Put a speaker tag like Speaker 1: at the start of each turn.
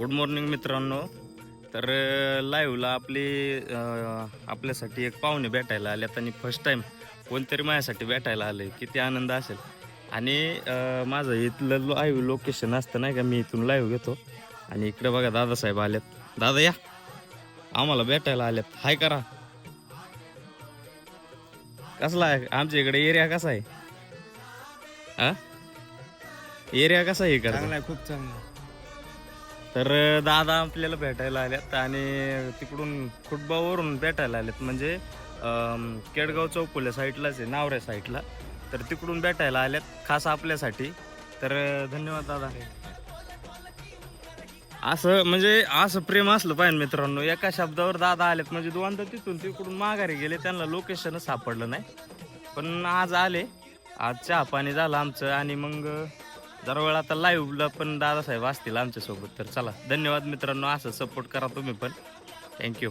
Speaker 1: Good morning मित्रांनो. तर लाईव्हला आपल्यासाठी एक पाहुणे भेटायला आल्यात आणि फर्स्ट टाईम कोणतरी माझ्यासाठी भेटायला आलं आहे. किती आनंद असेल. आणि माझं इथलं लाईव्ह लोकेशन असतं नाही का, मी इथून लाईव्ह घेतो. आणि इकडे बघा दादासाहेब आलेत. दादा या, आम्हाला भेटायला आल्यात. हाय करा. कसला आहे आमच्या इकडे एरिया कसा आहे? हा, एरिया कसा आहे इकडचा?
Speaker 2: चांगला आहे, खूप चांगला आहे.
Speaker 1: तर दादा आपल्याला भेटायला आल्यात आणि तिकडून फुटबॉलवरून भेटायला आलेत. म्हणजे केडगाव चौफुले साईडलाच आहे, नावऱ्या साईडला. तर तिकडून भेटायला आल्यात खास आपल्यासाठी. तर धन्यवाद दादा. असं म्हणजे असं प्रेम असलं पाहिजे मित्रांनो. एका शब्दावर दादा आलेत म्हणजे दोनदा तिकडून माघारी गेले, त्यांना लोकेशनच सापडलं नाही. पण आज आले. आज चहा पाणी झालं आमचं आणि मग जरा वेळ आता लाईव्हला पण दादासाहेब असतील आमच्यासोबत. तर चला, धन्यवाद मित्रांनो. असं सपोर्ट करा तुम्ही पण. थँक्यू.